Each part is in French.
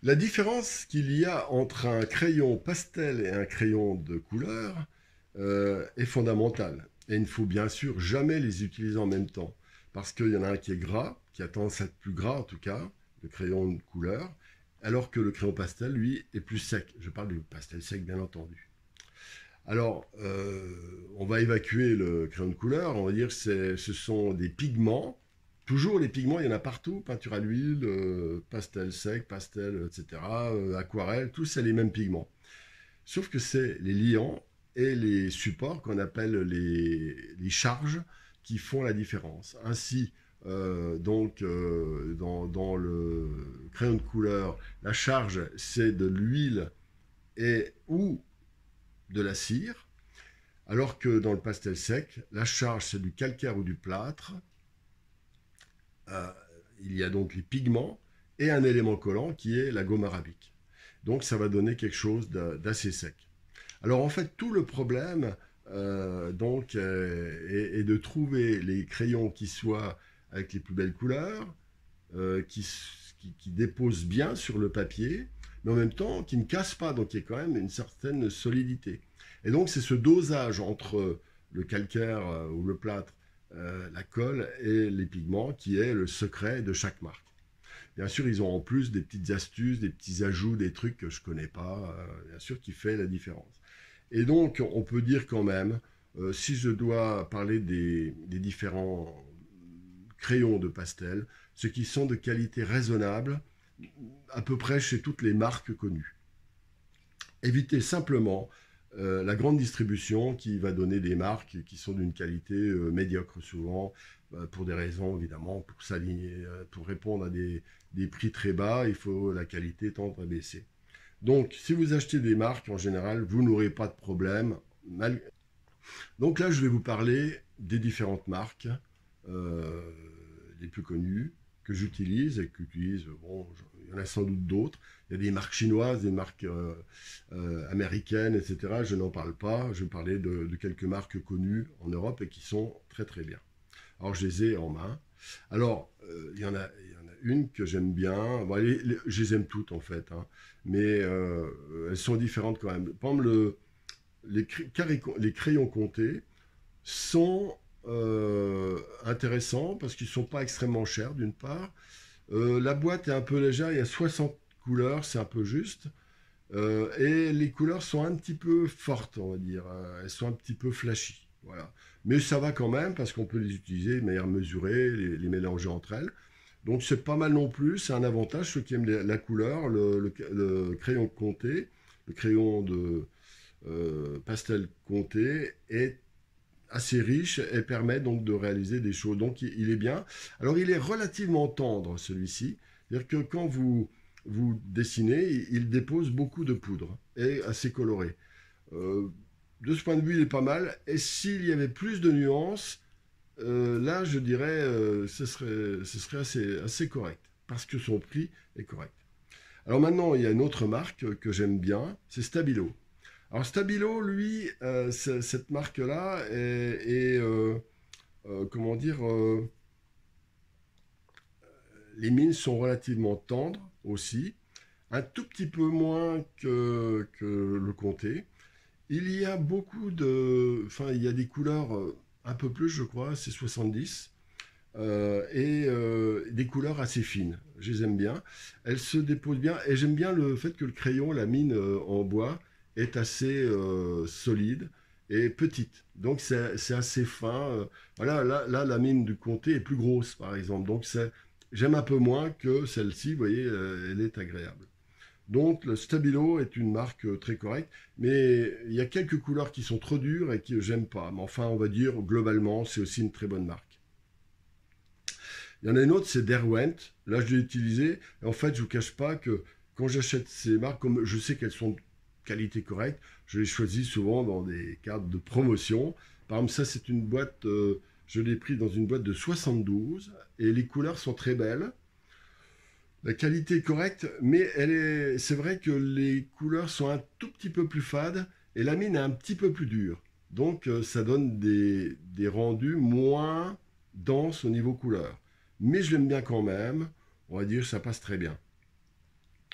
La différence qu'il y a entre un crayon pastel et un crayon de couleur est fondamentale. Et il ne faut bien sûr jamais les utiliser en même temps. Parce qu'il y en a un qui est gras, qui a tendance à être plus gras en tout cas, le crayon de couleur, alors que le crayon pastel, lui, est plus sec. Je parle du pastel sec, bien entendu. Alors, on va évacuer le crayon de couleur. On va dire que ce sont des pigments. Toujours les pigments, il y en a partout. Peinture à l'huile, pastel sec, pastel, etc. Aquarelle, tous c'est les mêmes pigments. Sauf que c'est les liants et les supports qu'on appelle les charges qui font la différence. Ainsi, dans le crayon de couleur, la charge, c'est de l'huile et ou de la cire, alors que dans le pastel sec, la charge c'est du calcaire ou du plâtre. Euh, il y a donc les pigments et un élément collant qui est la gomme arabique. Donc ça va donner quelque chose d'assez sec. Alors en fait, tout le problème est de trouver les crayons qui soient avec les plus belles couleurs, qui déposent bien sur le papier, mais en même temps qui ne cassent pas, donc il y a quand même une certaine solidité. Et donc c'est ce dosage entre le calcaire ou le plâtre, la colle et les pigments qui est le secret de chaque marque. Bien sûr, ils ont en plus des petites astuces, des petits ajouts, des trucs que je ne connais pas, bien sûr, qui fait la différence. Et donc, on peut dire quand même, si je dois parler des différents crayons de pastel, ceux qui sont de qualité raisonnable, à peu près chez toutes les marques connues. Évitez simplement la grande distribution qui va donner des marques qui sont d'une qualité médiocre souvent, pour des raisons évidemment, pour s'aligner, pour répondre à des prix très bas, il faut la qualité tendre à baisser. Donc, si vous achetez des marques, en général, vous n'aurez pas de problème. Donc là, je vais vous parler des différentes marques euh, les plus connues que j'utilise et qu'utilisent, bon, il y en a sans doute d'autres. Il y a des marques chinoises, des marques américaines, etc. Je n'en parle pas. Je vais parler de quelques marques connues en Europe et qui sont très très bien. Alors, je les ai en main. Alors, il y en a une que j'aime bien. Bon, je les aime toutes en fait, hein, mais elles sont différentes quand même. Par exemple, les crayons comtés sont intéressants parce qu'ils ne sont pas extrêmement chers d'une part. La boîte est un peu légère, il y a 60 couleurs, c'est un peu juste. Et les couleurs sont un petit peu fortes, on va dire. Elles sont un petit peu flashy. Voilà. Mais ça va quand même parce qu'on peut les utiliser de manière mesurée, les mélanger entre elles. Donc c'est pas mal non plus, c'est un avantage. Ceux qui aiment la couleur, le crayon comté, le crayon de pastel comté est assez riche et permet donc de réaliser des choses. Donc il est bien. Alors il est relativement tendre celui-ci. C'est-à-dire que quand vous dessinez, il dépose beaucoup de poudre et assez coloré. De ce point de vue, il est pas mal. Et s'il y avait plus de nuances, là, je dirais, ce serait assez correct, parce que son prix est correct. Alors maintenant, il y a une autre marque que j'aime bien, c'est Stabilo. Alors Stabilo, lui, cette marque-là comment dire, les mines sont relativement tendres aussi, un tout petit peu moins que le comté. Il y a beaucoup de, enfin, il y a des couleurs un peu plus, je crois, c'est 70, des couleurs assez fines. Je les aime bien. Elles se déposent bien et j'aime bien le fait que le crayon, la mine en bois, est assez solide et petite. Donc c'est assez fin. Voilà, là, la mine du comté est plus grosse, par exemple. Donc j'aime un peu moins que celle-ci. Vous voyez, elle est agréable. Donc le Stabilo est une marque très correcte, mais il y a quelques couleurs qui sont trop dures et que j'aime pas. Mais enfin, on va dire globalement, c'est aussi une très bonne marque. Il y en a une autre, c'est Derwent. Là, je l'ai utilisé. Et en fait, je ne vous cache pas que quand j'achète ces marques, comme je sais qu'elles sont de qualité correcte, je les choisis souvent dans des cadres de promotion. Par exemple, ça, c'est une boîte, je l'ai pris dans une boîte de 72 et les couleurs sont très belles. La qualité est correcte, mais c'est vrai que les couleurs sont un tout petit peu plus fades et la mine est un petit peu plus dure. Donc ça donne des rendus moins denses au niveau couleur. Mais je l'aime bien quand même. On va dire que ça passe très bien.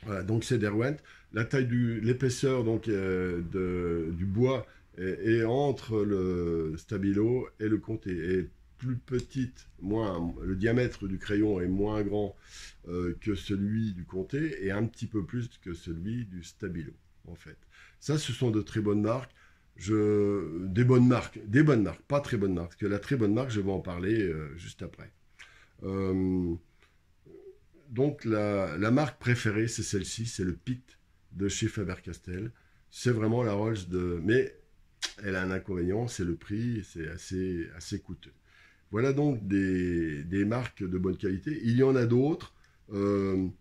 Voilà, donc c'est Derwent. La taille l'épaisseur donc du bois est entre le stabilo et le comté. Est plus petite, le diamètre du crayon est moins grand que celui du comté et un petit peu plus que celui du stabilo en fait. Ça, ce sont de très bonnes marques. Des bonnes marques, pas très bonnes marques. Parce que la très bonne marque, je vais en parler juste après. Euh, donc la marque préférée, c'est celle-ci, c'est le Pitt de chez Faber-Castell. C'est vraiment la Rolls de... Mais elle a un inconvénient, c'est le prix, c'est assez coûteux. Voilà donc des marques de bonne qualité. Il y en a d'autres. Il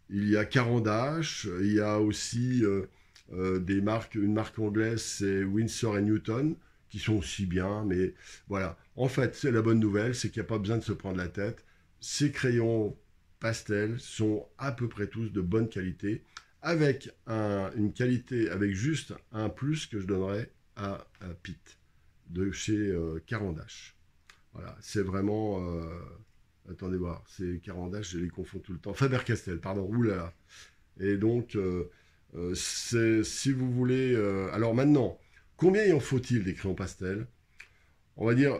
y a Caran d'Ache, il y a aussi une marque anglaise, c'est Winsor & Newton, qui sont aussi bien, mais voilà. En fait, c'est la bonne nouvelle, c'est qu'il n'y a pas besoin de se prendre la tête. Ces crayons pastels sont à peu près tous de bonne qualité, avec une qualité, avec juste un plus que je donnerais à Pitt, de chez Caran d'Ache. Voilà, c'est vraiment... attendez voir, c'est Caran d'Ache, je les confonds tout le temps. Faber-Castell, pardon, oulala. Et donc, si vous voulez... alors maintenant, combien il en faut-il des crayons pastels? On va dire,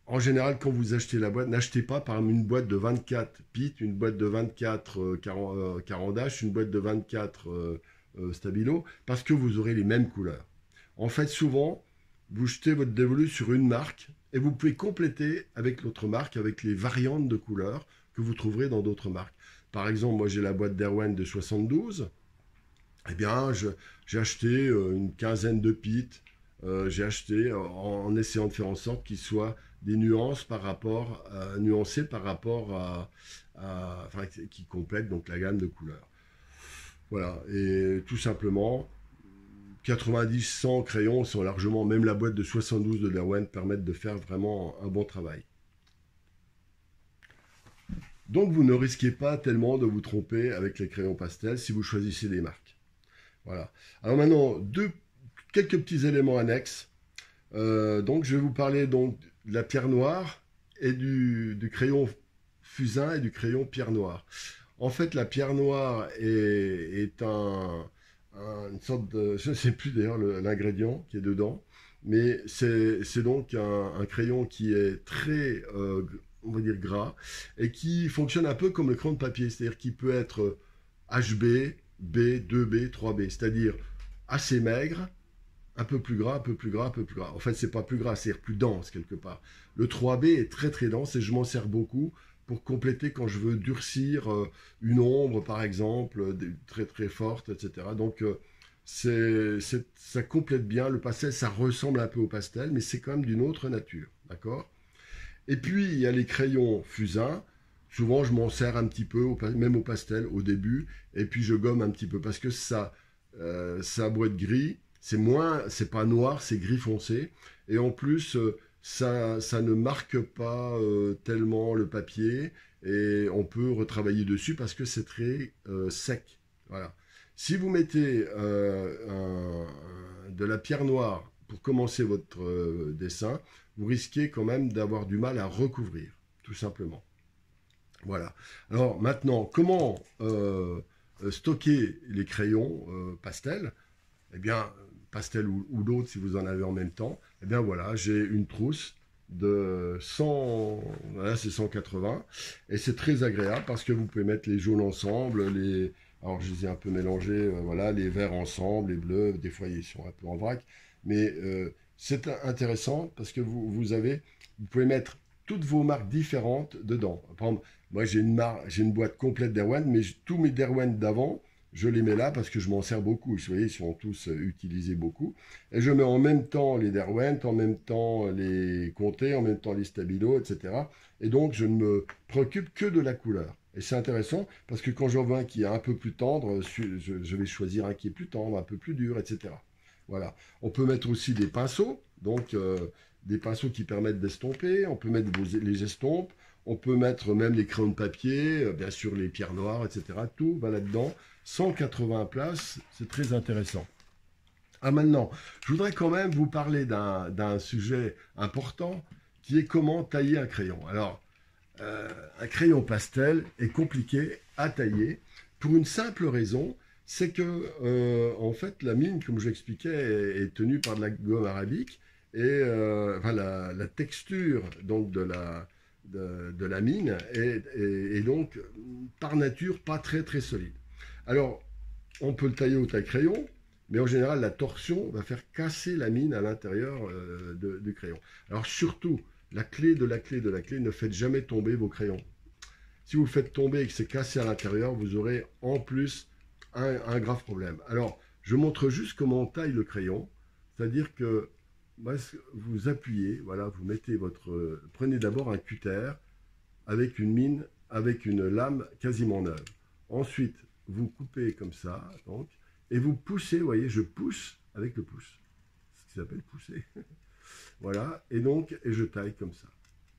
en général, quand vous achetez la boîte, n'achetez pas par exemple une boîte de 24 Pitt, une boîte de 24 Caran d'Ache, une boîte de 24 Stabilo, parce que vous aurez les mêmes couleurs. En fait, souvent, vous jetez votre dévolu sur une marque et vous pouvez compléter avec l'autre marque, avec les variantes de couleurs que vous trouverez dans d'autres marques. Par exemple, moi j'ai la boîte Derwent de 72. Eh bien, j'ai acheté une quinzaine de Pitt. J'ai acheté en essayant de faire en sorte qu'ils soient des nuancés par rapport enfin, qui complètent donc la gamme de couleurs. Voilà, et tout simplement, 90-100 crayons sont largement, même la boîte de 72 de Derwent permettent de faire vraiment un bon travail. Donc vous ne risquez pas tellement de vous tromper avec les crayons pastels si vous choisissez des marques. Voilà. Alors maintenant, quelques petits éléments annexes. Donc je vais vous parler donc de la pierre noire et du crayon fusain et du crayon pierre noire. En fait, la pierre noire est une sorte de... Je ne sais plus d'ailleurs l'ingrédient qui est dedans, mais c'est donc un crayon qui est très, on va dire, gras, et qui fonctionne un peu comme le crayon de papier, c'est-à-dire qu'il peut être HB, B, 2B, 3B, c'est-à-dire assez maigre, un peu plus gras, un peu plus gras, un peu plus gras. En fait, c'est pas plus gras, c'est plus dense quelque part. Le 3B est très très dense et je m'en sers beaucoup pour compléter quand je veux durcir une ombre, par exemple, très très forte, etc. Donc, ça complète bien. Le pastel, ça ressemble un peu au pastel, mais c'est quand même d'une autre nature, d'accord? Et puis, il y a les crayons fusains. Souvent, je m'en sers un petit peu, même au pastel, au début, et puis je gomme un petit peu, parce que ça a beau être gris, c'est pas noir, c'est gris foncé, et en plus, ça ne marque pas tellement le papier, et on peut retravailler dessus parce que c'est très sec. Voilà. Si vous mettez de la pierre noire pour commencer votre dessin, vous risquez quand même d'avoir du mal à recouvrir, tout simplement. Voilà. Alors maintenant, comment stocker les crayons pastel? Eh bien, pastel ou d'autres si vous en avez en même temps. Eh bien voilà, j'ai une trousse de 100, voilà, c'est 180, et c'est très agréable parce que vous pouvez mettre les jaunes ensemble, alors je les ai un peu mélangés, voilà, les verts ensemble, les bleus, des fois ils sont un peu en vrac, mais c'est intéressant parce que vous pouvez mettre toutes vos marques différentes dedans. Par exemple, moi j'ai une boîte complète Derwent, mais tous mes Derwent d'avant, je les mets là parce que je m'en sers beaucoup. Vous voyez, ils sont tous utilisés beaucoup. Et je mets en même temps les Derwent, en même temps les Comté, en même temps les Stabilo, etc. Et donc, je ne me préoccupe que de la couleur. Et c'est intéressant parce que quand j'en veux un qui est un peu plus tendre, je vais choisir un qui est plus tendre, un peu plus dur, etc. Voilà. On peut mettre aussi des pinceaux, donc des pinceaux qui permettent d'estomper. On peut mettre les estompes. On peut mettre même les crayons de papier, bien sûr les pierres noires, etc. Tout va là-dedans. 180 places, c'est très intéressant. Ah, maintenant, je voudrais quand même vous parler d'un sujet important qui est comment tailler un crayon. Alors, un crayon pastel est compliqué à tailler Pour une simple raison, c'est que en fait la mine, comme je l'expliquais, est tenue par de la gomme arabique et enfin, la texture donc de la mine est donc par nature pas très très solide. Alors on peut le tailler au taille-crayon, mais en général la torsion va faire casser la mine à l'intérieur du crayon. Alors surtout, la clé de la clé de la clé, ne faites jamais tomber vos crayons. Si vous le faites tomber et que c'est cassé à l'intérieur, vous aurez en plus un grave problème. Alors, je montre juste comment on taille le crayon. C'est-à-dire que vous appuyez, voilà, vous mettez votre... Prenez d'abord un cutter avec une mine, avec une lame quasiment neuve. Ensuite, vous coupez comme ça, donc, et vous poussez, vous voyez, je pousse avec le pouce. C'est ce qui s'appelle pousser. Voilà, et donc, et je taille comme ça,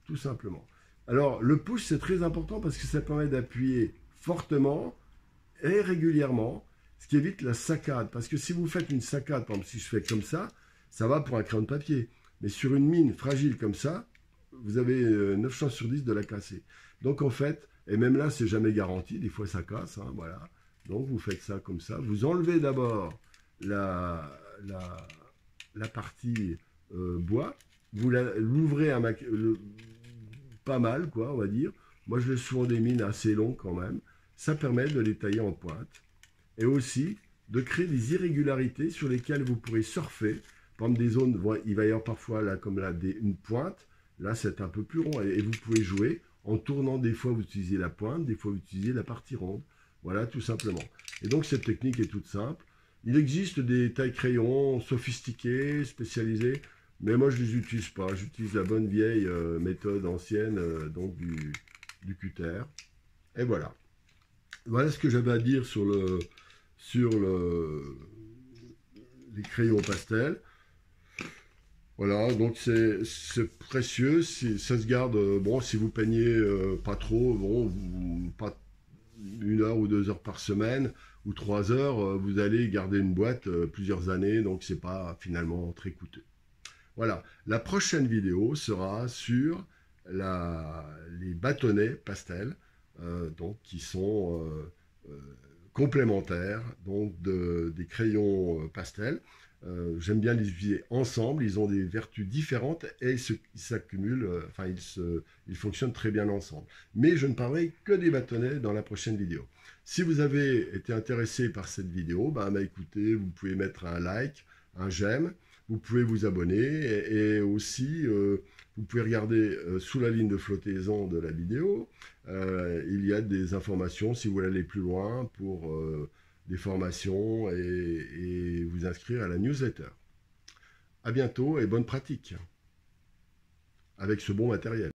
tout simplement. Alors, le pouce, c'est très important parce que ça permet d'appuyer fortement et régulièrement, ce qui évite la saccade. Parce que si vous faites une saccade, par exemple, si je fais comme ça va pour un crayon de papier. Mais sur une mine fragile comme ça, vous avez 9 chances sur 10 de la casser. Donc, en fait, et même là, c'est jamais garanti, des fois ça casse, hein, voilà. Donc, vous faites ça comme ça. Vous enlevez d'abord la partie bois, vous l'ouvrez pas mal, quoi, on va dire. Moi, je laisse souvent des mines assez longues quand même. Ça permet de les tailler en pointe. Et aussi de créer des irrégularités sur lesquelles vous pourrez surfer. Par exemple, des zones, il va y avoir parfois, là, comme là, une pointe. Là, c'est un peu plus rond. Et vous pouvez jouer en tournant. Des fois, vous utilisez la pointe. Des fois, vous utilisez la partie ronde. Voilà, tout simplement. Et donc, cette technique est toute simple. Il existe des tailles-crayons sophistiquées, spécialisées. Mais moi, je ne les utilise pas. J'utilise la bonne vieille méthode ancienne, donc du cutter. Et voilà. Voilà ce que j'avais à dire sur les crayons pastel. Voilà, donc c'est précieux. Ça se garde, bon, si vous peignez pas trop, bon, pas 1 heure ou 2 heures par semaine, ou 3 heures, vous allez garder une boîte plusieurs années, donc c'est pas finalement très coûteux. Voilà, la prochaine vidéo sera sur les bâtonnets pastel, donc qui sont complémentaires donc des crayons pastel. J'aime bien les utiliser ensemble, ils ont des vertus différentes et ils s'accumulent, enfin ils fonctionnent très bien ensemble. Mais je ne parlerai que des bâtonnets dans la prochaine vidéo. Si vous avez été intéressé par cette vidéo, écoutez, vous pouvez mettre un like, un j'aime. Vous pouvez vous abonner et aussi vous pouvez regarder sous la ligne de flottaison de la vidéo. Il y a des informations si vous voulez aller plus loin pour des formations et vous inscrire à la newsletter. À bientôt et bonne pratique avec ce bon matériel.